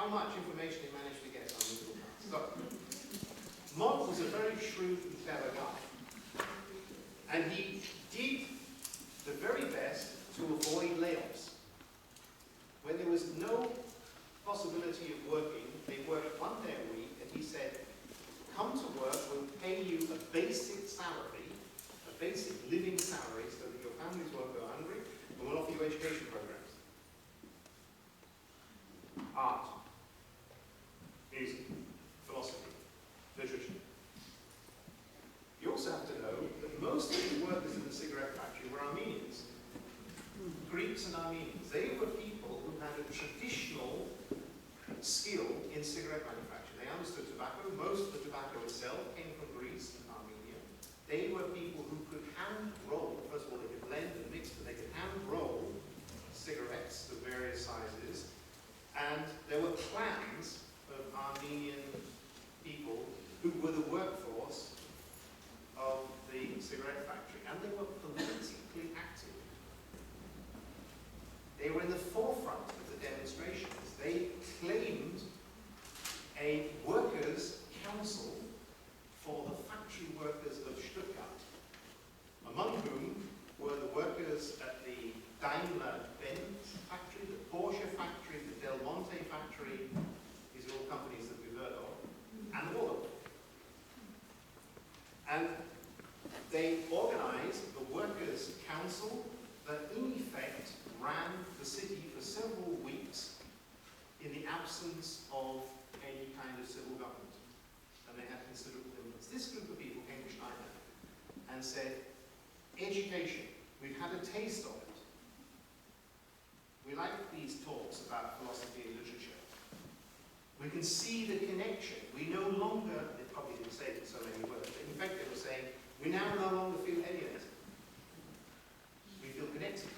how much information he managed to get on these little cards. So, Mott was a very shrewd and clever guy. And he did the very best to avoid layoffs. When there was no possibility of working, they worked 1 day a week, and he said, come to work, we'll pay you a basic salary, a basic living salary, so that your families won't go hungry, and we'll offer you education programs. Art, music, philosophy, literature. You also have to know that most of the workers in the cigarette factory were Armenians. Greeks and Armenians. They were people who had a traditional skill in cigarette manufacture. They understood tobacco. Most of the tobacco itself came from Greece and Armenia. They were people who could hand roll. First of all, they could blend and mix, but they could hand roll cigarettes of various sizes. And there were clans of Armenian people who were the workforce of the cigarette factory, and they were politically active. They were in the forefront of the demonstrations. They claimed a workers' council for the factory workers of Stuttgart, among whom were the workers at the Daimler-Benz factory, the Porsche factory, the Del Monte factory. These are all companies that we've heard of, and the Wallach. And they organized the workers' council that in effect ran the city for several weeks in the absence of any kind of civil government. And they had considerable influence. This group of people came to Steiner and said, education, we've had a taste of it. We like these talks about philosophy and literature. We can see the connection. We no longer, they probably didn't say it in so many words, but in fact they were saying, we now no longer feel alienated. We feel connected.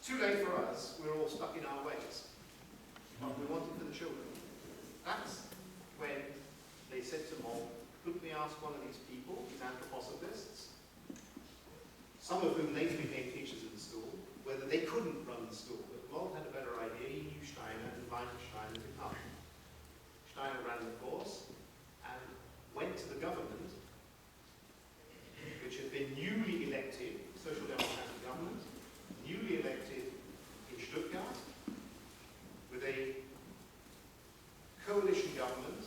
Too late for us, we're all stuck in our ways. What we wanted for the children. That's when they said to Mott, could we ask one of these people, these anthroposophists, some of whom later became teachers in the school, whether they couldn't run the school. But Mott had a better idea. He knew Steiner and invited Steiner to come. Steiner ran the course and went to the government, which had been newly elected, Social Democratic government, newly elected in Stuttgart, with a coalition government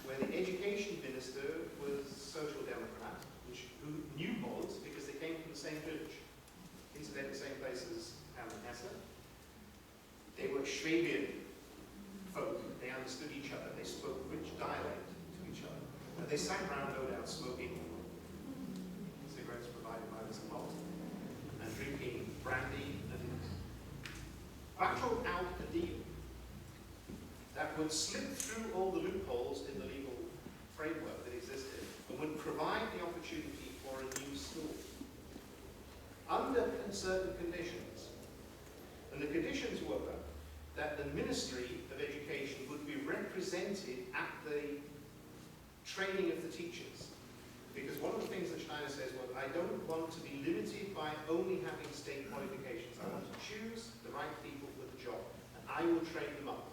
where the education minister was Social Democrat, who knew Mott because they came from the same village, incidentally the same place as Hermann Hesse. They were Schwabian folk. They understood each other. They spoke rich dialect to each other. And they sat around, no doubt, smoking cigarettes provided by Mr. Mott, and drinking brandy, and battled out a deal that would slip through all the loopholes in the legal framework that existed and would provide the opportunity for a new school under certain conditions. And the conditions were that the Ministry of Education would be represented at the training of the teachers. Because one of the things that Steiner says was, I don't want to be limited by only having state qualifications. I want to choose the right people for the job, and I will train them up.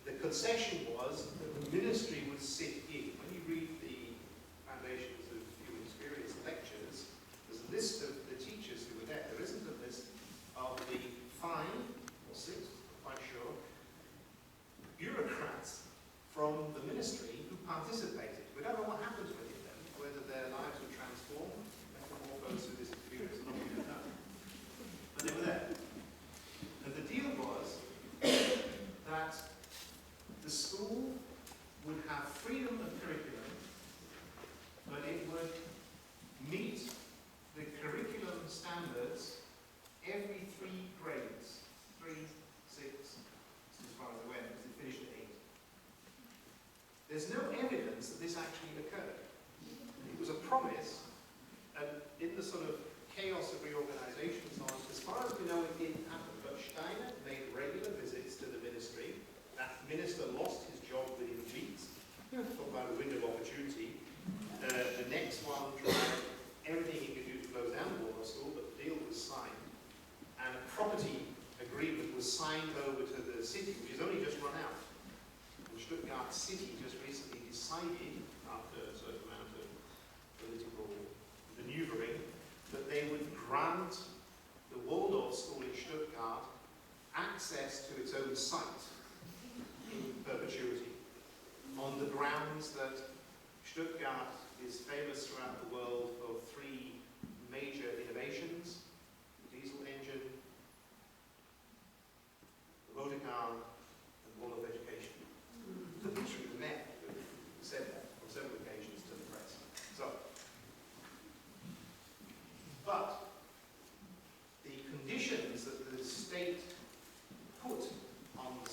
The concession was that the ministry would sit in. When you read the Foundations of Human Experience lectures, there's a list of the teachers who were there. There isn't a list of the 5 or 6, I'm quite sure, bureaucrats from the ministry who participated. We don't know what happened to any of them, whether their lives were transformed, metamorphosed through this experience, or not, we don't know. But they were there. And the deal was that the school would have freedom of curriculum, but it would meet the curriculum standards every 3 grades. 3, 6, as far as I went, because it finished at 8. There's no evidence that this actually occurred. It was a promise, and in the sort of chaos of reorganization and so on, as far as we know, it didn't happen. But Steiner made regular visits to the ministry. That minister lost his job within weeks. Talk about a window of opportunity. The next one tried everything he could do to close down the Warsaw School, but the deal was signed. And a property agreement signed over to the city, which has only just run out. And Stuttgart city just recently decided, after a certain amount of political maneuvering, that they would grant the Waldorf school in Stuttgart access to its own site in perpetuity, on the grounds that Stuttgart is famous throughout the world for three major innovations: the diesel engine,